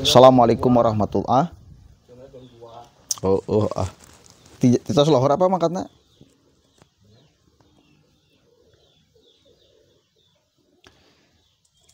Assalamualaikum warahmatullahi. Kita selohor apa makatna?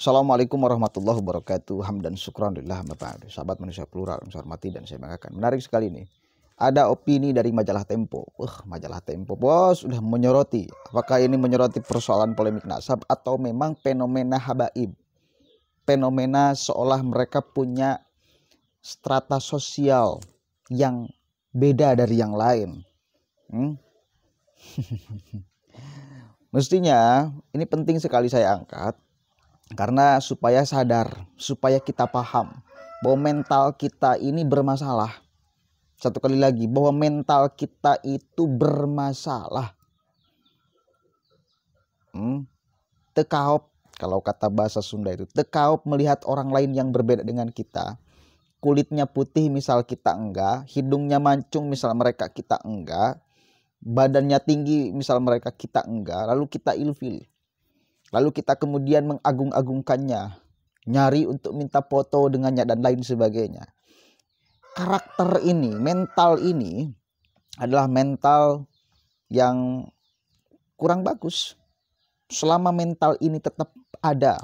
Assalamualaikum warahmatullahi wabarakatuh. Hamdan syukran lillah ma ba'du. Sahabat manusia plural yang saya hormati dan saya banggakan. Menarik sekali ini. Ada opini dari majalah Tempo. Majalah Tempo bos sudah menyoroti. Apakah ini menyoroti persoalan polemik nasab atau memang fenomena habaib? Fenomena seolah mereka punya strata sosial yang beda dari yang lain. Mestinya ini penting sekali saya angkat karena supaya sadar, supaya kita paham bahwa mental kita ini bermasalah. Satu kali lagi, bahwa mental kita itu bermasalah. Tekaop, kalau kata bahasa Sunda itu, tekaop melihat orang lain yang berbeda dengan kita. Kulitnya putih misal kita enggak, hidungnya mancung misal mereka kita enggak, badannya tinggi misal mereka kita enggak, lalu kita ilfil. Lalu kita kemudian mengagung-agungkannya, nyari untuk minta foto dengannya dan lain sebagainya. Karakter ini, mental ini adalah mental yang kurang bagus. Selama mental ini tetap ada,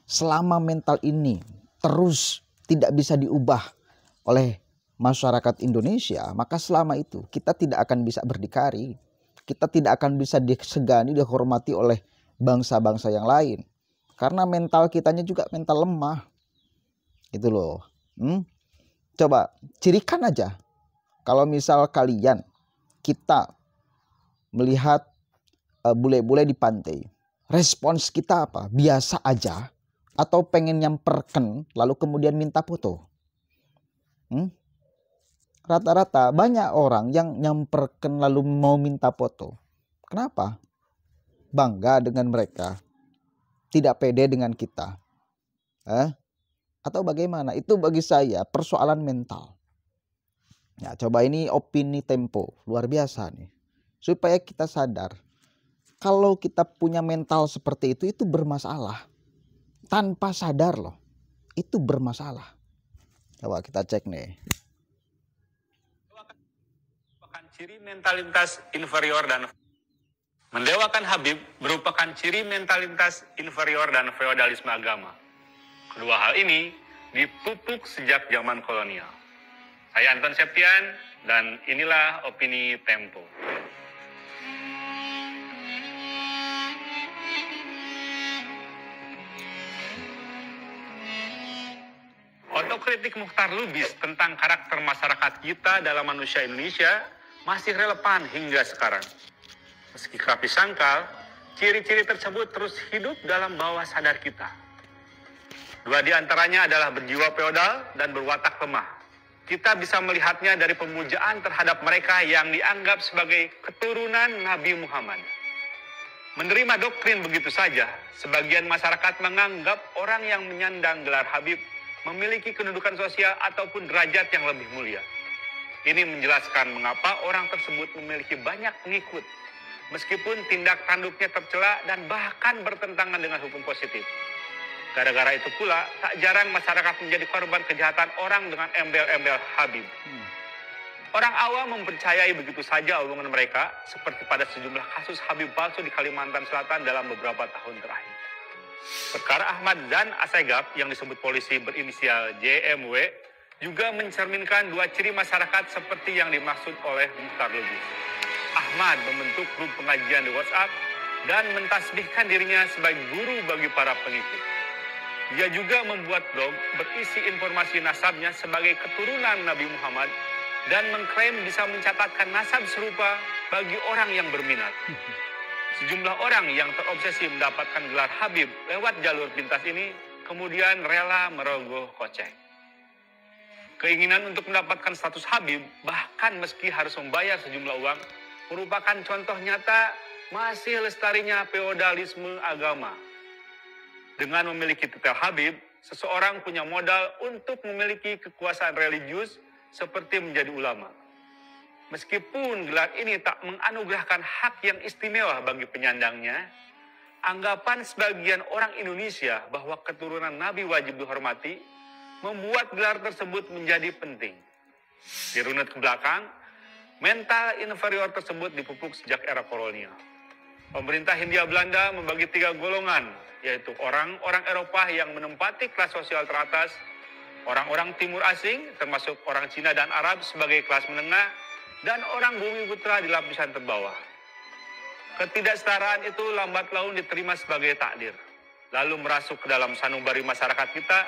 selama mental ini terus tidak bisa diubah oleh masyarakat Indonesia, maka selama itu kita tidak akan bisa berdikari. Kita tidak akan bisa disegani, dihormati oleh bangsa-bangsa yang lain. Karena mental kitanya juga mental lemah. Itu loh. Coba cirikan aja. Kalau misal kalian, kita melihat bule-bule di pantai. Respons kita apa? Biasa aja. Atau pengen nyamperken lalu kemudian minta foto. Rata-rata banyak orang yang nyamperken lalu mau minta foto. Kenapa? Bangga dengan mereka. Tidak pede dengan kita. Atau bagaimana? Itu bagi saya persoalan mental. Ya, coba ini opini Tempo. Luar biasa nih. Supaya kita sadar. Kalau kita punya mental seperti itu bermasalah. Tanpa sadar loh. Itu bermasalah. Coba kita cek nih. Ciri mentalitas inferior dan mendewakan Habib merupakan ciri mentalitas inferior dan feodalisme agama. Kedua hal ini dipupuk sejak zaman kolonial. Saya Anton Septian dan inilah opini Tempo. Otokritik Mukhtar Lubis tentang karakter masyarakat kita dalam manusia Indonesia masih relevan hingga sekarang. Meski kerap disangkal, ciri-ciri tersebut terus hidup dalam bawah sadar kita. Dua di antaranya adalah berjiwa feodal dan berwatak lemah. Kita bisa melihatnya dari pemujaan terhadap mereka yang dianggap sebagai keturunan Nabi Muhammad. Menerima doktrin begitu saja, sebagian masyarakat menganggap orang yang menyandang gelar Habib memiliki kedudukan sosial ataupun derajat yang lebih mulia. Ini menjelaskan mengapa orang tersebut memiliki banyak pengikut, meskipun tindak tanduknya tercela dan bahkan bertentangan dengan hukum positif. Gara-gara itu pula, tak jarang masyarakat menjadi korban kejahatan orang dengan embel-embel Habib. Orang awam mempercayai begitu saja omongan mereka, seperti pada sejumlah kasus Habib palsu di Kalimantan Selatan dalam beberapa tahun terakhir. Perkara Ahmad Zan Asegaf yang disebut polisi berinisial JMW juga mencerminkan dua ciri masyarakat seperti yang dimaksud oleh Mukhtar Lubis. Ahmad membentuk grup pengajian di WhatsApp dan mentasbihkan dirinya sebagai guru bagi para pengikut. Dia juga membuat blog berisi informasi nasabnya sebagai keturunan Nabi Muhammad dan mengklaim bisa mencatatkan nasab serupa bagi orang yang berminat. Sejumlah orang yang terobsesi mendapatkan gelar Habib lewat jalur pintas ini kemudian rela merogoh kocek. Keinginan untuk mendapatkan status Habib, bahkan meski harus membayar sejumlah uang, merupakan contoh nyata masih lestarinya feodalisme agama. Dengan memiliki titel Habib, seseorang punya modal untuk memiliki kekuasaan religius seperti menjadi ulama. Meskipun gelar ini tak menganugerahkan hak yang istimewa bagi penyandangnya, Anggapan sebagian orang Indonesia bahwa keturunan Nabi wajib dihormati membuat gelar tersebut menjadi penting. Di runut ke belakang, mental inferior tersebut dipupuk sejak era kolonial. Pemerintah Hindia Belanda membagi 3 golongan, yaitu orang-orang Eropa yang menempati kelas sosial teratas, orang-orang timur asing termasuk orang Cina dan Arab sebagai kelas menengah, dan orang bumi putra di lapisan terbawah. Ketidaksetaraan itu lambat laun diterima sebagai takdir, lalu merasuk ke dalam sanubari masyarakat kita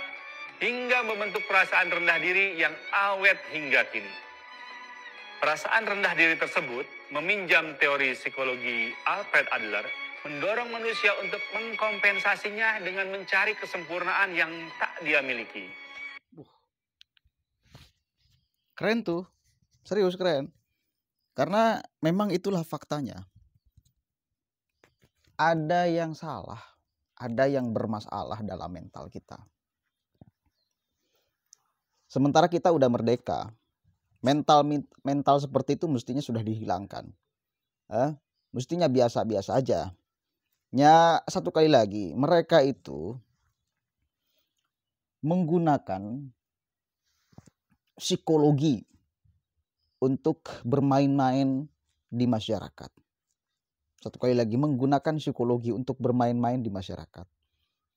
hingga membentuk perasaan rendah diri yang awet hingga kini. Perasaan rendah diri tersebut meminjam teori psikologi Alfred Adler, mendorong manusia untuk mengkompensasinya dengan mencari kesempurnaan yang tak dia miliki. Keren tuh, serius keren. Karena memang itulah faktanya. Ada yang salah, ada yang bermasalah dalam mental kita. Sementara kita udah merdeka, mental seperti itu mestinya sudah dihilangkan. Mestinya biasa-biasa aja. Ya, satu kali lagi, mereka itu menggunakan psikologi untuk bermain-main di masyarakat. Satu kali lagi, menggunakan psikologi untuk bermain-main di masyarakat.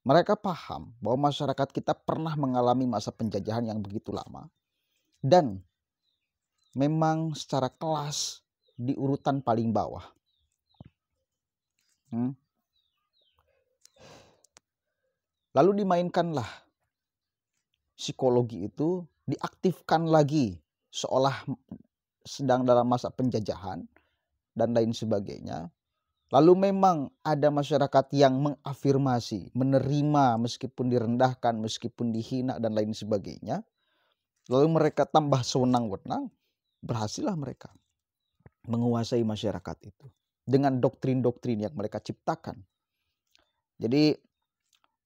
Mereka paham bahwa masyarakat kita pernah mengalami masa penjajahan yang begitu lama. Dan memang secara kelas di urutan paling bawah. Lalu dimainkanlah psikologi itu, diaktifkan lagi seolah sedang dalam masa penjajahan dan lain sebagainya. Lalu memang ada masyarakat yang mengafirmasi, menerima meskipun direndahkan, meskipun dihina dan lain sebagainya. Lalu mereka tambah sewenang-wenang, berhasillah mereka menguasai masyarakat itu dengan doktrin-doktrin yang mereka ciptakan. Jadi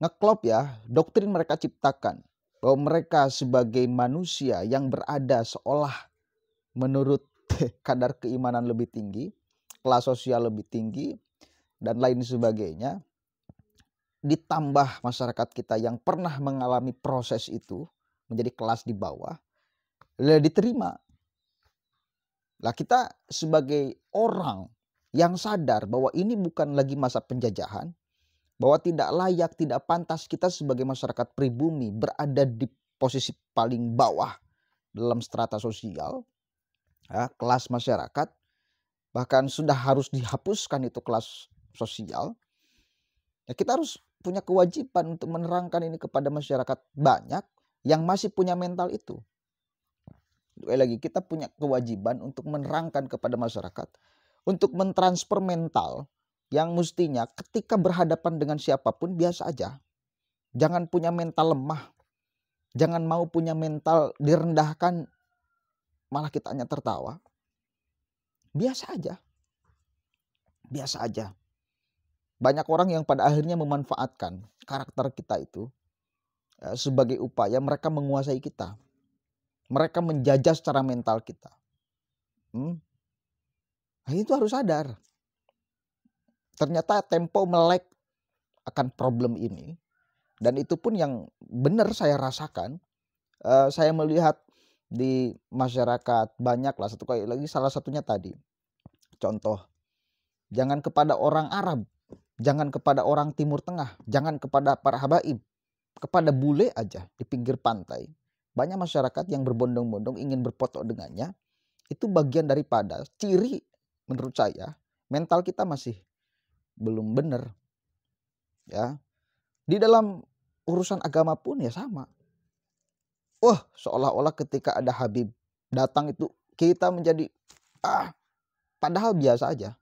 ngeklop ya, doktrin mereka ciptakan bahwa mereka sebagai manusia yang berada seolah menurut kadar keimanan lebih tinggi, kelas sosial lebih tinggi, dan lain sebagainya. Ditambah masyarakat kita yang pernah mengalami proses itu menjadi kelas di bawah, diterima. Lah kita sebagai orang yang sadar bahwa ini bukan lagi masa penjajahan, bahwa tidak layak, tidak pantas kita sebagai masyarakat pribumi berada di posisi paling bawah dalam strata sosial, kelas masyarakat, bahkan sudah harus dihapuskan itu kelas sosial. Ya, kita harus punya kewajiban untuk menerangkan ini kepada masyarakat banyak yang masih punya mental itu. Lagi kita punya kewajiban untuk menerangkan kepada masyarakat, untuk mentransfer mental yang mestinya ketika berhadapan dengan siapapun biasa aja. Jangan punya mental lemah. Jangan mau punya mental direndahkan malah kita hanya tertawa. Biasa aja. Biasa aja. Banyak orang yang pada akhirnya memanfaatkan karakter kita itu sebagai upaya mereka menguasai kita. Mereka menjajah secara mental kita. Nah, itu harus sadar. Ternyata tempo melek akan problem ini. Dan itu pun yang benar saya rasakan. Saya melihat di masyarakat banyak lah, satu kali lagi salah satunya tadi. Contoh, jangan kepada orang Arab, jangan kepada orang Timur Tengah, jangan kepada para habaib, kepada bule aja di pinggir pantai. Banyak masyarakat yang berbondong-bondong ingin berfoto dengannya. Itu bagian daripada ciri menurut saya mental kita masih belum benar. Ya. Di dalam urusan agama pun ya sama. Seolah-olah ketika ada Habib datang itu kita menjadi padahal biasa aja.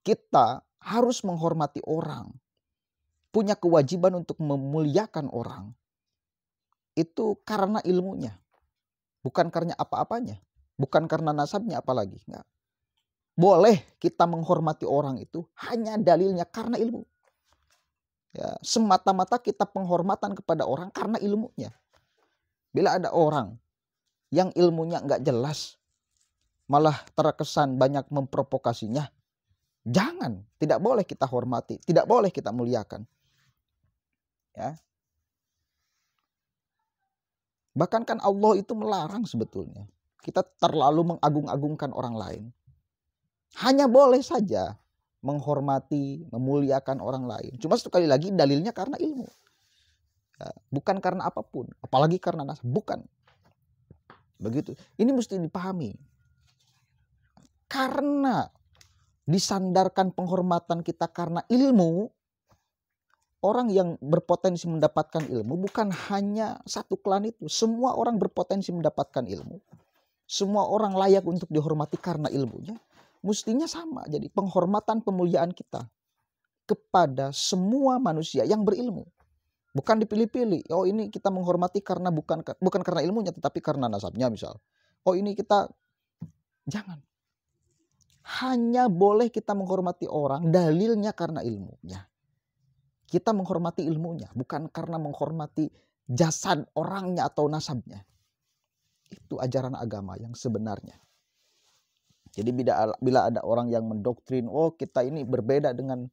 Kita harus menghormati orang. Punya kewajiban untuk memuliakan orang. Itu karena ilmunya. Bukan karena apa-apanya. Bukan karena nasabnya apalagi. Enggak. Boleh kita menghormati orang itu hanya dalilnya karena ilmu. Ya, semata-mata kita penghormatan kepada orang karena ilmunya. Bila ada orang yang ilmunya enggak jelas, malah terkesan banyak memprovokasinya, Jangan, tidak boleh kita hormati, tidak boleh kita muliakan. Ya. Bahkan kan Allah itu melarang sebetulnya kita terlalu mengagung-agungkan orang lain. Hanya boleh saja menghormati, memuliakan orang lain. Cuma sekali lagi dalilnya karena ilmu. Ya, bukan karena apapun, apalagi karena nasab, bukan. Begitu. Ini mesti dipahami. Karena disandarkan penghormatan kita karena ilmu, orang yang berpotensi mendapatkan ilmu bukan hanya satu klan itu. Semua orang berpotensi mendapatkan ilmu. Semua orang layak untuk dihormati karena ilmunya. Mestinya sama. Jadi penghormatan pemuliaan kita kepada semua manusia yang berilmu. Bukan dipilih-pilih. Oh ini kita menghormati karena bukan karena ilmunya, tetapi karena nasabnya misal. Oh ini kita, jangan. Hanya boleh kita menghormati orang dalilnya karena ilmunya. Kita menghormati ilmunya, bukan karena menghormati jasad orangnya atau nasabnya. Itu ajaran agama yang sebenarnya. Jadi bila ada orang yang mendoktrin, oh kita ini berbeda dengan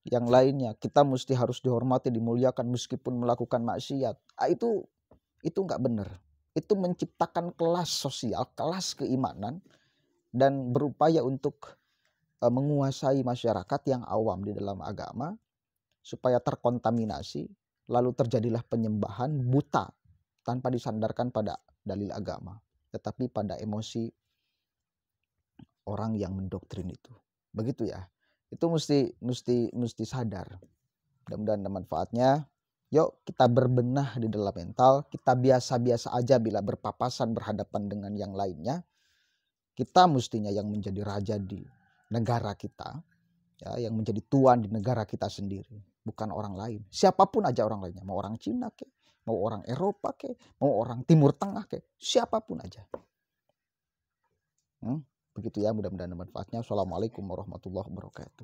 yang lainnya, kita mesti harus dihormati, dimuliakan meskipun melakukan maksiat. Itu nggak benar. Itu menciptakan kelas sosial, kelas keimanan, dan berupaya untuk menguasai masyarakat yang awam di dalam agama supaya terkontaminasi, lalu terjadilah penyembahan buta tanpa disandarkan pada dalil agama, tetapi pada emosi orang yang mendoktrin itu. Begitu ya. Itu mesti sadar. Mudah-mudahan ada manfaatnya. Yuk kita berbenah di dalam mental. Kita biasa-biasa aja bila berpapasan berhadapan dengan yang lainnya. Kita mestinya yang menjadi raja di negara kita. Ya, yang menjadi tuan di negara kita sendiri. Bukan orang lain. Siapapun aja orang lainnya. Mau orang Cina kek, mau orang Eropa kek, mau orang Timur Tengah kek. Siapapun aja. Begitu ya, mudah-mudahan ada manfaatnya. Assalamualaikum warahmatullahi wabarakatuh.